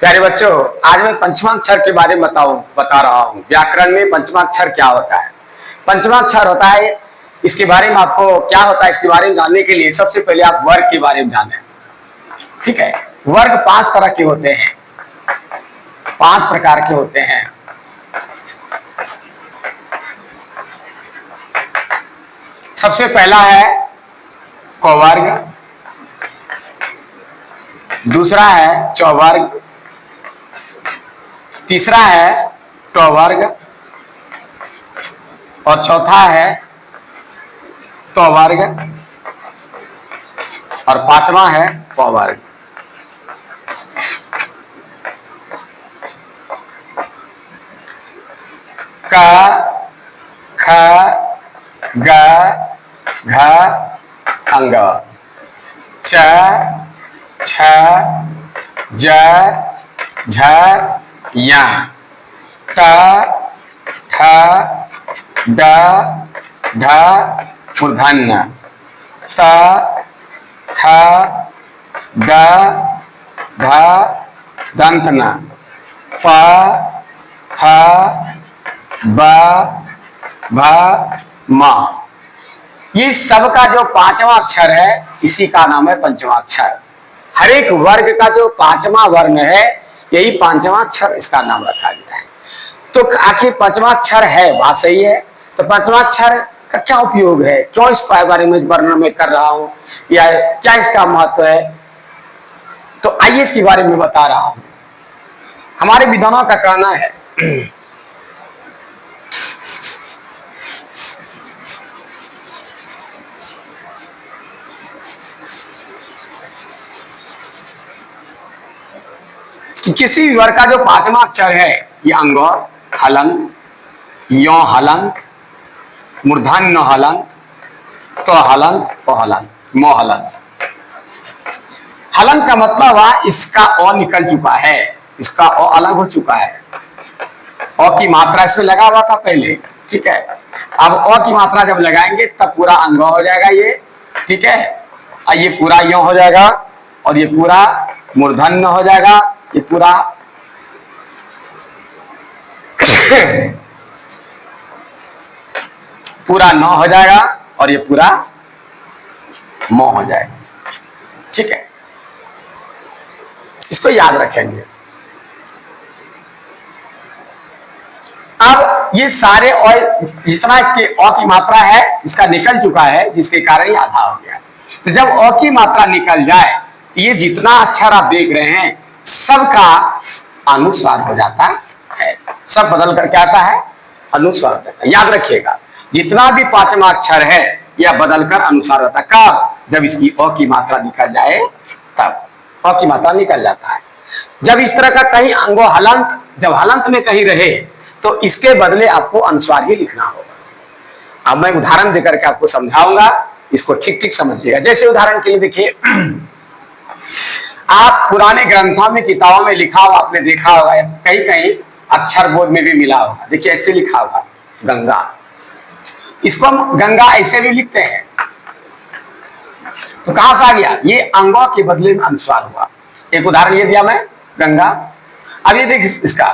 प्यारे बच्चों, आज मैं पंचमाक्षर के बारे में बता रहा हूँ। व्याकरण में पंचमाक्षर क्या होता है। पंचमाक्षर होता है, इसके बारे में आपको क्या होता है इसके बारे में जानने के लिए सबसे पहले आप वर्ग के बारे में जानें। ठीक है, वर्ग 5 तरह के होते हैं, 5 प्रकार के होते हैं। सबसे पहला है कवर्ग, दूसरा है चौवर्ग, तीसरा है टवर्ग और चौथा है तवर्ग और पांचवा है पवर्ग। क ख ग घ अंग, च छ ज झ या, त ठ ड ढ मूर्धन्य, त थ द ध दंतना, प फ ब भ म। ये सबका जो पांचवा अक्षर है इसी का नाम है पंचमाक्षर। हर एक वर्ग का जो पांचवा वर्ण है यही पांचवा अक्षर इसका नाम रखा गया है। तो आखिर पंचमाक्षर है, बात सही है। तो पंचमाक्षर का क्या उपयोग है, क्यों इसके बारे में वर्णन में कर रहा हूं या क्या इसका महत्व है, तो आइए इसके बारे में बता रहा हूं। हमारे विद्वानों का कहना है कि किसी भी वर्ग का जो पांचवा अक्षर है ये अंग, हलंत, यो हलंत, मूर्धन्य हलंत, तो हलंत, प हलंत, मो हलंत। हलंत का मतलब है इसका अ निकल चुका है, इसका अ अलग हो चुका है। अ की मात्रा इसमें लगा हुआ था पहले, ठीक है। अब अ की मात्रा जब लगाएंगे तब पूरा अंग हो जाएगा ये, ठीक है। और ये पूरा यो हो जाएगा और ये पूरा मूर्धन्य हो जाएगा, ये पूरा पूरा न हो जाएगा और ये पूरा म हो जाएगा, ठीक है। इसको याद रखेंगे। अब ये सारे और जितना इसके अ की मात्रा है इसका निकल चुका है, जिसके कारण ये आधा हो गया। तो जब अ की मात्रा निकल जाए तो ये जितना अक्षर आप देख रहे हैं सबका अनुस्वार हो जाता है, सब बदल कर क्या आता है, अनुस्वार होता है। याद रखिएगा, जितना भी पांचवा अक्षर है यह बदलकर अनुस्वार होता है। कब? जब इसकी अ की मात्रा निकल जाए तब अ की मात्रा निकल जाता है। जब इस तरह का कहीं अंगो हलंत, जब हलंत में कहीं रहे तो इसके बदले आपको अनुस्वार ही लिखना होगा। अब मैं उदाहरण देकर के आपको समझाऊंगा, इसको ठीक ठीक समझिएगा। जैसे उदाहरण के लिए देखिए, आप पुराने ग्रंथों में, किताबों में लिखा हुआ आपने देखा होगा, कहीं कहीं अक्षर बोर्ड में भी मिला होगा। देखिए ऐसे लिखा होगा गंगा, इसको हम गंगा ऐसे भी लिखते हैं। तो कहां से आ गया, ये अंगों के बदले में अनुस्वार हुआ। एक उदाहरण ये दिया मैं, गंगा। अब ये देख इसका,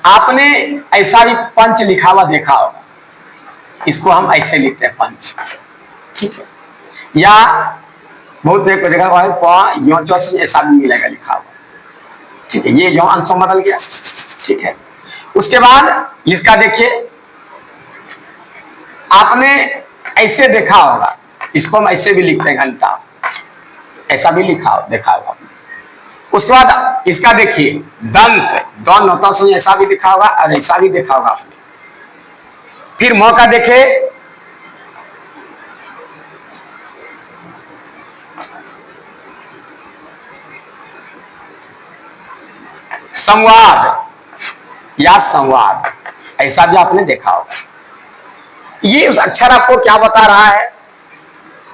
आपने ऐसा भी पंच लिखा हुआ देखा होगा, इसको हम ऐसे लिखते हैं पंच, ठीक है। या बहुत एक जगह है प ऐसा भी मिलेगा लिखा हुआ, ठीक है। ये यो अंश बदल गया, ठीक है। उसके बाद इसका देखिए, आपने ऐसे देखा होगा, इसको हम ऐसे भी लिखते हैं घंटा, ऐसा भी लिखा देखा होगा। उसके बाद इसका देखिए दंत, दोनों नोटों ऐसा भी दिखा होगा और ऐसा भी देखा होगा आपने। फिर म का देखे, संवाद या संवाद, ऐसा भी आपने देखा होगा। ये उस अक्षर आपको क्या बता रहा है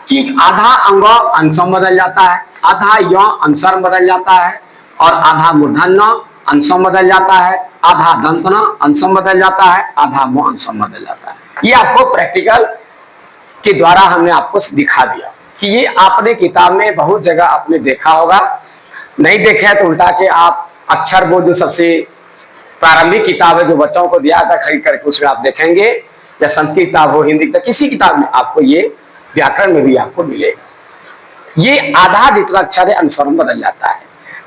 कि आधा अंग अंशों में बदल जाता है, आधा यो अंशर बदल जाता है और आधा मूर्धन्य अंशों में बदल जाता है, आधा दंतना अंशों में बदल जाता है, आधा मो अंशों में बदल जाता है। ये आपको प्रैक्टिकल के द्वारा हमने आपको दिखा दिया कि ये आपने किताब में बहुत जगह आपने देखा होगा। नहीं देखे हैं तो उल्टा के आप अक्षर वो जो सबसे प्रारंभिक किताब है जो बच्चों को दिया था खरीद करके, उसमें आप देखेंगे, या संस्कृत किताब हो, हिंदी का किसी किताब में आपको ये व्याकरण में भी आपको मिलेगा। ये आधा जितना अक्षर है अनुस्वर में बदल जाता है।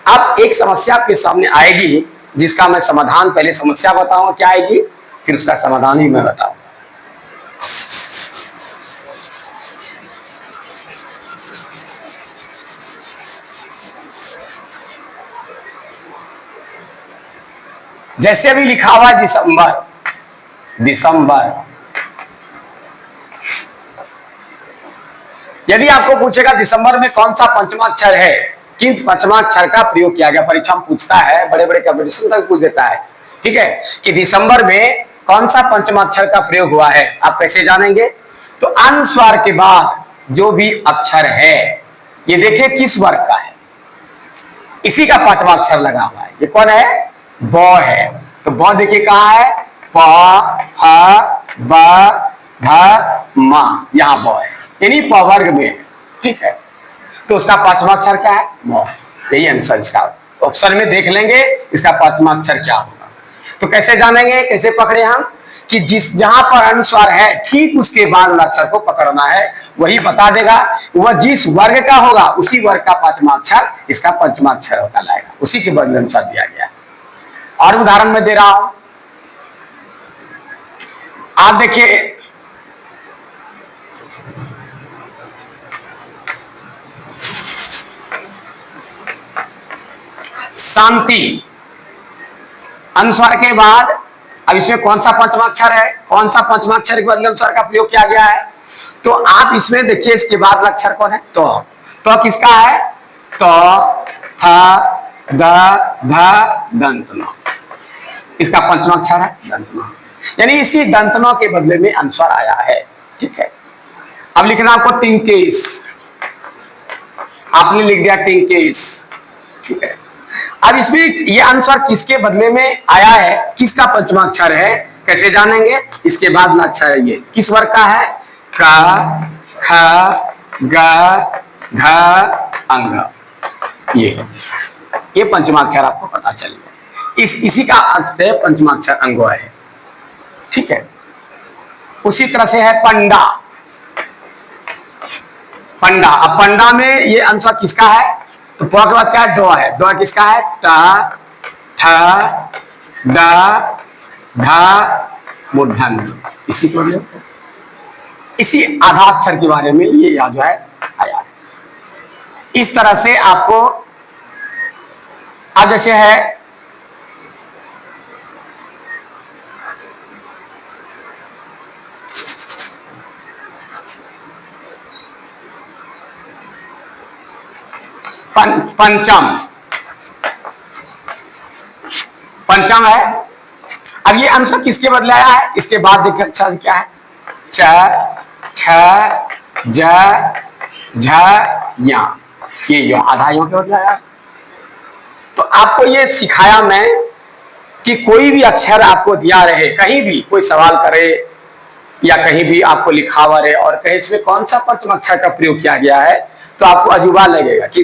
अब एक समस्या आपके सामने आएगी जिसका मैं समाधान, पहले समस्या बताऊंगा क्या आएगी, फिर उसका समाधान ही मैं बताऊंगा। जैसे अभी लिखा हुआ है दिसंबर, दिसंबर, यदि आपको पूछेगा दिसंबर में कौन सा पंचमाक्षर है, किस पंचमाक्षर का प्रयोग किया गया, परीक्षा में पूछता है, बड़े बड़े कंपटीशन तक पूछ देता है, ठीक है, कि दिसंबर में कौन सा पंचमाक्षर का प्रयोग हुआ है, आप कैसे जानेंगे? तो अनुस्वार के बाद जो भी अक्षर है, ये देखिए किस वर्ग का है, इसी का पांचवाक्षर लगा हुआ है। ये कौन है? ब है। तो ब देखिए कहाँ है? प, ह, ब, भ, म, यहाँ ब है, यानी प वर्ग में है, ठीक है। तो उसका पांचवा अक्षर क्या है? म। यही आंसर इसका। ऑप्शन में देख लेंगे इसका पांचवा अक्षर क्या होगा। तो कैसे जानेंगे, कैसे पकड़े हम, कि जिस जहां पर अनुस्वार है ठीक उसके बाद वाला अक्षर को पकड़ना है, वही बता देगा। वह जिस वर्ग का होगा उसी वर्ग का पांचवा अक्षर इसका पंचमा अक्षर होता लाएगा, उसी के बदले अनुसार दिया गया। और उदाहरण में दे रहा हूं, आप देखिए, शांति, अनुस्वार के बाद अब इसमें कौन सा पंचमाक्षर है, कौन सा पंचमाक्षर के बदले अनुस्वार का प्रयोग किया गया है? तो आप इसमें देखिए इसके बाद अक्षर कौन है? तो किसका है? तो, थ, द, ध, दंत न, इसका पंचमाक्षर है दंत न, यानी इसी दंत न के बदले में अनुस्वार आया है, ठीक है। अब लिखना आपको टिंकेश, आपने लिख दिया टिंकेश, ठीक है। अब इसमें ये अनुस्वार किसके बदले में आया है, किसका पंचमाक्षर है, कैसे जानेंगे? इसके बाद अक्षर है, ये किस वर्ग का है? क, ख, ग, घ, अंग, ये पंचमाक्षर आपको पता चलेगा। इसी का अर्थ है पंचमाक्षर अंग है, ठीक है। उसी तरह से है पंडा, पंडा। अब पंडा में ये अनुस्वार किसका है? तो प के बाद क्या है? ड है। ड किसका है? ट, ठ, ड, ढ, मूर्धन्य, इसी को इसी आधा अक्षर के बारे में ये याद जो है आया। इस तरह से आपको अब जैसे है पंचम, पंचम है। अब ये अनुस्वार किसके बदले आया है? इसके बाद देखिए अक्षर क्या है? च, छ, ज, झ, या, ये यो आधा यो के बदले आया है। तो आपको ये सिखाया मैं कि कोई भी अक्षर आपको दिया रहे, कहीं भी कोई सवाल करे या कहीं भी आपको लिखा हुआ रहे और कहीं इसमें कौन सा पंचम अक्षर का प्रयोग किया गया है, तो आपको अजूबा लगेगा कि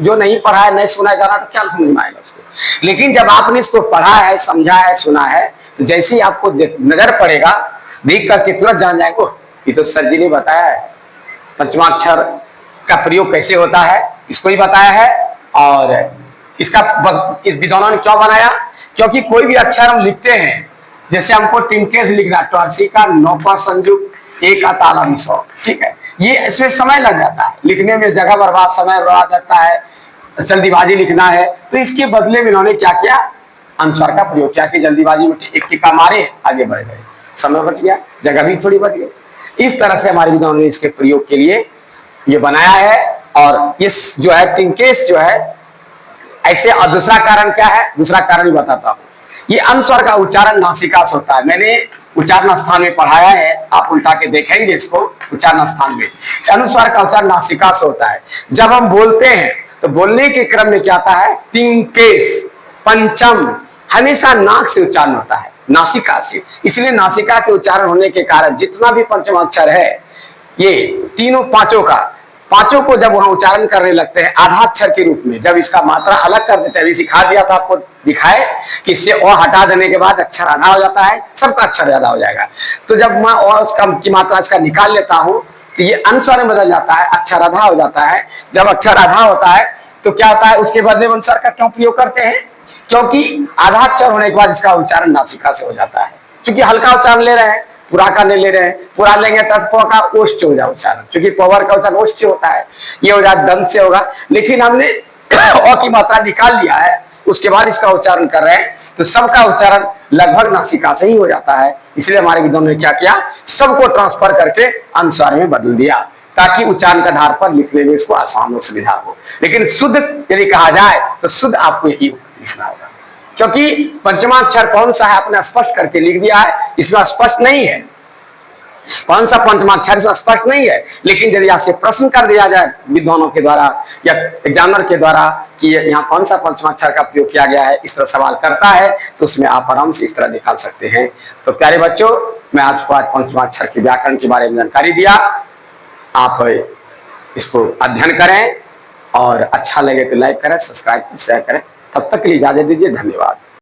जो नहीं पढ़ा है, नहीं सुना जाना, तो क्या समझ में आएगा उसको। लेकिन जब आपने इसको पढ़ा है, समझा है, सुना है, तो जैसे ही आपको नजर पड़ेगा, देख करके तुरंत जान जाएंगे, ये तो सर जी ने बताया है पंचमाक्षर का प्रयोग कैसे होता है, इसको ही बताया है। और इसका इस विद्वानों ने क्यों बनाया? क्योंकि कोई भी अक्षर हम लिखते हैं, जैसे हमको टिंकेश लिखना, टॉर्सी का 9 संयुक्त, एक का ताला मिसो, ठीक है, ये इसमें समय लग जाता है लिखने में, जगह बर्बाद, समय बर्बाद जाता है, जल्दीबाजी लिखना है। तो इसके बदले में इन्होंने क्या किया? अनुस्वार का प्रयोग किया कि जल्दीबाजी में एक टिक्का मारे, आगे बढ़ गए, समय बच गया, जगह भी थोड़ी बच गई। इस तरह से हमारे विद्वानों ने इसके प्रयोग के लिए ये बनाया है। और इस जो है टिंकेश जो है ऐसे। और दूसरा कारण क्या है? दूसरा कारण भी बताता हूँ। ये अनुस्वार का उच्चारण नासिका से होता है, मैंने उच्चारण स्थान में पढ़ाया है, आप उल्टा के देखेंगे इसको उच्चारण स्थान में। अनुस्वार का उच्चारण नासिका से होता है। जब हम बोलते हैं तो बोलने के क्रम में क्या आता है? टिंकेश, पंचम, हमेशा नाक से उच्चारण होता है, नासिका से। इसलिए नासिका के उच्चारण होने के कारण जितना भी पंचम अक्षर है, ये तीनों पांचों का पांचों को जब वहां उच्चारण करने लगते हैं आधा अक्षर के रूप में, जब इसका मात्रा अलग कर देते हैं, अभी सिखा दिया था आपको, दिखाए कि इससे अ हटा देने के बाद अक्षर आधा हो जाता है, सबका अक्षर ज्यादा हो जाएगा। तो जब मैं अ उसका की मात्रा इसका निकाल लेता हूं तो ये अनुस्वर में बदल जाता है, अक्षर आधा हो जाता है। जब अक्षर आधा होता है तो क्या होता है, उसके बदले में अनुस्वर का क्यों प्रयोग करते हैं? क्योंकि आधा अक्षर होने के बाद इसका उच्चारण नासिका से हो जाता है। क्योंकि हल्का उच्चारण ले रहे हैं, पूरा का नहीं ले रहे हैं, पूरा लेंगे तब प का ओष्ठ हो जाए उच्चारण, क्योंकि पवर का उच्चारण ओष्ठ से होता है, ये हो जाए दंत से होगा। लेकिन हमने अ की मात्रा निकाल लिया है, उसके बाद इसका उच्चारण कर रहे हैं, तो सबका उच्चारण लगभग नासिका से ही हो जाता है। इसलिए हमारे विद्वानों ने क्या किया, सबको ट्रांसफर करके अनुस्वार में बदल दिया, ताकि उच्चारण के आधार पर लिखने में इसको आसान हो, सुविधा हो। लेकिन शुद्ध यदि कहा जाए तो शुद्ध आपको यही लिखना होगा, क्योंकि पंचमाक्षर कौन सा है आपने स्पष्ट करके लिख दिया है, इसमें स्पष्ट नहीं है कौन सा पंचमाक्षर, इसमें स्पष्ट नहीं है। लेकिन यदि आपसे प्रश्न कर दिया जाए विद्वानों के द्वारा या एग्जामिनर के द्वारा कि यहाँ कौन सा पंचमाक्षर का प्रयोग किया गया है, इस तरह सवाल करता है, तो उसमें आप आराम से इस तरह निकाल सकते हैं। तो प्यारे बच्चों, मैं आपको आज पंचमाक्षर के व्याकरण के बारे में जानकारी दिया। आप इसको अध्ययन करें और अच्छा लगे तो लाइक करें, सब्सक्राइब करें, शेयर करें। तब तक के लिए इजाजत दीजिए, धन्यवाद।